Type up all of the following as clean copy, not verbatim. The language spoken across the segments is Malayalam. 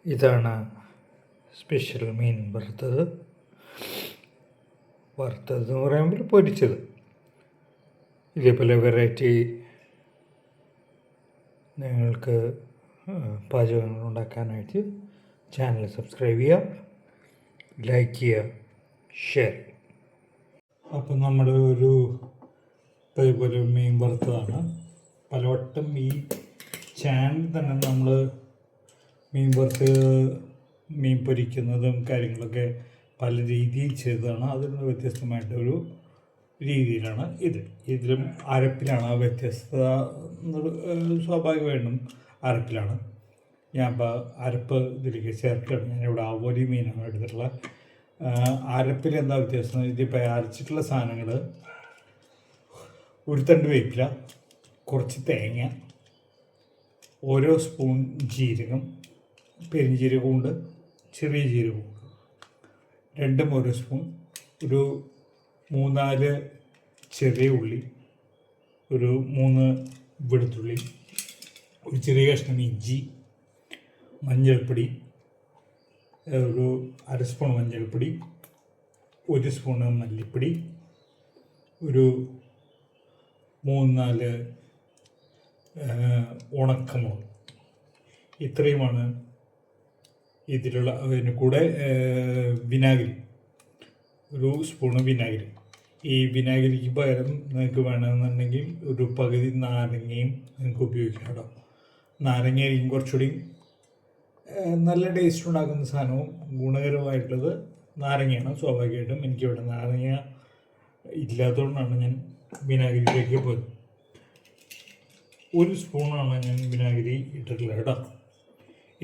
ഇതാണ് സ്പെഷ്യൽ മീൻ വറുത്തത്. വറുത്തത് എന്ന് പറയുമ്പോൾ പൊരിച്ചത്. ഇതേപോലെ വെറൈറ്റി നിങ്ങൾക്ക് പാചകങ്ങൾ ഉണ്ടാക്കാനായിട്ട് ചാനൽ സബ്സ്ക്രൈബ് ചെയ്യുക, ലൈക്ക് ചെയ്യുക, ഷെയർ ചെയ്യുക. അപ്പം നമ്മൾ ഇതേപോലെ മീൻ വറുത്തതാണ്. പലവട്ടം ഈ ചാനൽ തന്നെ നമ്മൾ മീൻ വറുത്ത് മീൻ പൊരിക്കുന്നതും കാര്യങ്ങളൊക്കെ പല രീതിയിൽ ചെയ്തതാണ്. അതിൽ നിന്ന് വ്യത്യസ്തമായിട്ടൊരു രീതിയിലാണ് ഇതിലും അരപ്പിലാണ് ആ വ്യത്യസ്തത. സ്വാഭാവികമായിട്ടും അരപ്പിലാണ്. ഞാൻ ഇപ്പോൾ അരപ്പ് ഇതിലേക്ക് ചേർക്കുകയാണ്. ഞാനിവിടെ ആവോലി മീനാണ് എടുത്തിട്ടുള്ളത്. അരപ്പിൽ എന്താ വ്യത്യാസം? ഇതിപ്പോൾ അരച്ചിട്ടുള്ള സാധനങ്ങൾ ഒരു തണ്ട് വേപ്പില, കുറച്ച് തേങ്ങ, ഓരോ സ്പൂൺ ജീരകം, പെരുംജീരകമുണ്ട്, ചെറിയ ജീരകമുണ്ട്, രണ്ടും ഓരോ സ്പൂൺ, ഒരു 3-4 ചെറിയ ഉള്ളി, ഒരു 3 വെളുത്തുള്ളി, ഒരു ചെറിയ കഷ്ണം ഇഞ്ചി, മഞ്ഞൾപ്പൊടി, ഒരു 1/2 സ്പൂൺ മഞ്ഞൾപ്പൊടി, 1 സ്പൂണ് മല്ലിപ്പൊടി, ഒരു 3-4 ഉണക്കമുളക്. ഇത്രയുമാണ് ഇതിലുള്ള. അതിന് കൂടെ വിനാഗിരി, ഒരു സ്പൂണ് വിനാഗിരി. ഈ വിനാഗിരിക്ക് പകരം നിങ്ങൾക്ക് വേണമെന്നുണ്ടെങ്കിൽ ഒരു പകുതി നാരങ്ങയും നിങ്ങൾക്ക് ഉപയോഗിക്കാം കേട്ടോ. നാരങ്ങയായിരിക്കും കുറച്ചുകൂടി നല്ല ടേസ്റ്റ് ഉണ്ടാക്കുന്ന സാധനവും ഗുണകരമായിട്ടുള്ളത് നാരങ്ങയാണ്. സ്വാഭാവികമായിട്ടും എനിക്കിവിടെ നാരങ്ങ ഇല്ലാത്തതുകൊണ്ടാണ് ഞാൻ വിനാഗിരിയിലേക്ക് പോയത്. 1 സ്പൂണാണ് ഞാൻ വിനാഗിരി ഇട്ടിട്ടുള്ളത് കേട്ടോ.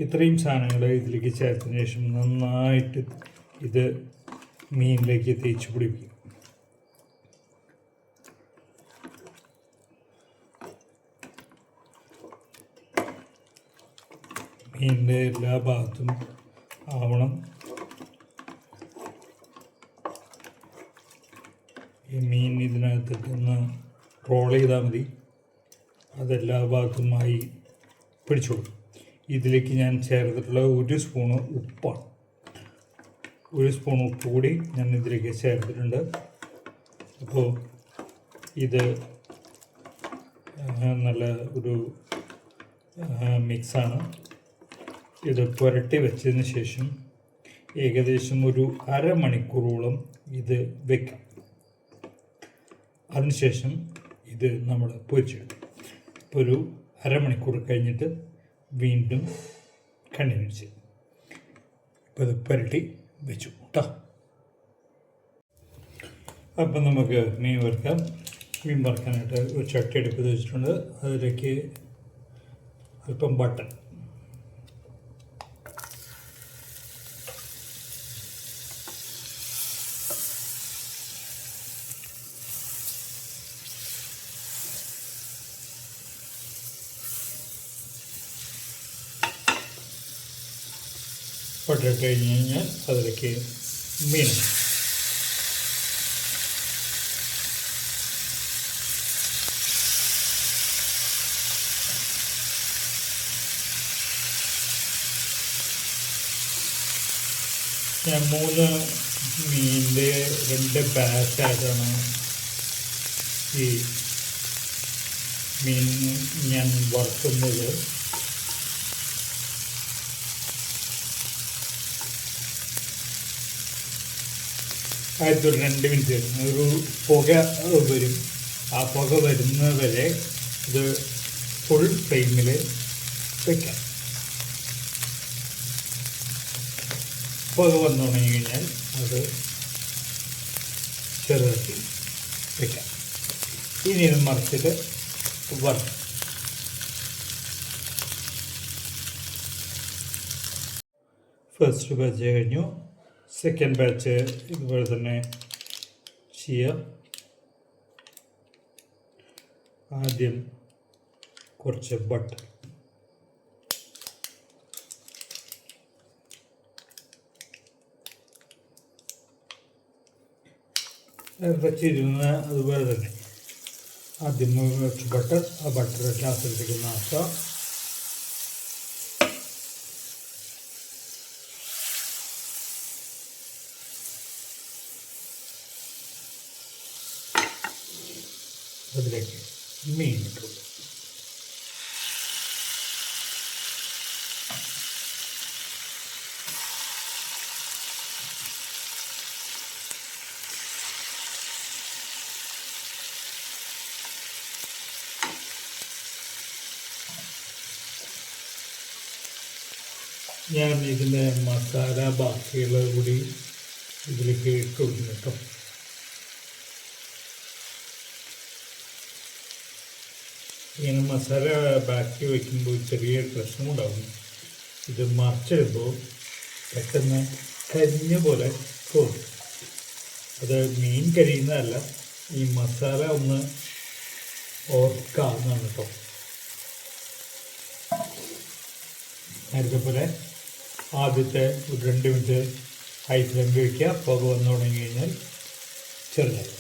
ഇത്രയും സാധനങ്ങൾ ഇതിലേക്ക് ചേർത്തതിന് ശേഷം നന്നായിട്ട് ഇത് മീനിലേക്ക് തേച്ച് പിടിപ്പിക്കും. മീനിൻ്റെ എല്ലാ ഭാഗത്തും ആവണം. ഈ മീൻ ഇതിനകത്തേക്ക് ഒന്ന് റോൾ ചെയ്താൽ മതി. അതെല്ലാ ഭാഗത്തുമായി പിടിച്ചോളും. ഇതിലേക്ക് ഞാൻ ചേർത്തിട്ടുള്ള 1 സ്പൂണ് ഉപ്പാണ്. 1 സ്പൂൺ ഉപ്പ് കൂടി ഞാൻ ഇതിലേക്ക് ചേർത്തിട്ടുണ്ട്. അപ്പോൾ ഇത് നല്ല ഒരു മിക്സാണ്. ഇത് പുരട്ടി വെച്ചതിന് ശേഷം ഏകദേശം ഒരു അരമണിക്കൂറോളം ഇത് വെക്കാം. അതിനുശേഷം ഇത് നമ്മൾ പൊരിച്ചെടുക്കും. ഇപ്പോൾ ഒരു അരമണിക്കൂർ കഴിഞ്ഞിട്ട് വീണ്ടും കണ്ടിന്യൂ ചെയ്യും. ഇപ്പോൾ ഇത് പുരട്ടി വെച്ചു കേട്ടോ. അപ്പം നമുക്ക് മീൻ വറുക്കാം. മീൻ വറുക്കാനായിട്ട് ഒരു ചട്ടി അടുപ്പത്ത് വെച്ചിട്ടുണ്ട്. അതിലേക്ക് അല്പം ബട്ടർ, ബട്ടർ ഇട്ട് കഴിഞ്ഞ് കഴിഞ്ഞാൽ അതിലേക്ക് മീൻ, ഞാൻ 3 മീനിൻ്റെ 2 ബാച്ചായിട്ടാണ് ഈ മീൻ ഞാൻ വറുക്കുന്നത്. ആദ്യത്തെ ഒരു 2 മിനിറ്റ് ഒരു പുക വരും. ആ പുക വരുന്നത് വരെ ഇത് ഫുൾ ഫ്ലെയിമിൽ വയ്ക്കാം. പുക വന്നു തുടങ്ങി കഴിഞ്ഞാൽ അത് ചെറുതാക്കി വയ്ക്കാം. ഇനി ഇത് മറിച്ചിട്ട് വറുക്കും. ഫസ്റ്റ് ബാച്ച് കഴിഞ്ഞു. സെക്കൻഡ് ബാച്ച് ഇതുപോലെ തന്നെ ചെയ്യുക. ആദ്യം കുറച്ച് ബട്ടർ, വച്ചിരുന്ന അതുപോലെ തന്നെ ആദ്യം കുറച്ച് ബട്ടർ, ആ ബട്ടർ ഗ്ലാസ്സിലേക്ക് നാക്കുക. അതിലേക്ക് മീൻ ഇട്ടു. ഞാൻ ഇതിൻ്റെ മസാല ബാക്കിയുള്ളത് കൂടി ഇതിലേക്ക് ഇട്ട് കൊടുക്കുന്നു കേട്ടോ. ഇങ്ങനെ മസാല ബാക്കി വയ്ക്കുമ്പോൾ ചെറിയ പ്രശ്നമുണ്ടാകും. ഇത് മറിച്ചിടുമ്പോൾ പെട്ടെന്ന് കരിഞ്ഞ പോലെ തോന്നും. അത് മീൻ കരിയുന്നതല്ല, ഈ മസാല ഒന്ന് ഓർക്കാവുന്നതാണ് കേട്ടോ. നേരത്തെ പോലെ ആദ്യത്തെ ഒരു 2 മിനിറ്റ് ഹൈ ഫ്ലെയിമിൽ വയ്ക്കുക. പുക വന്നു തുടങ്ങി കഴിഞ്ഞാൽ ചെറുതായി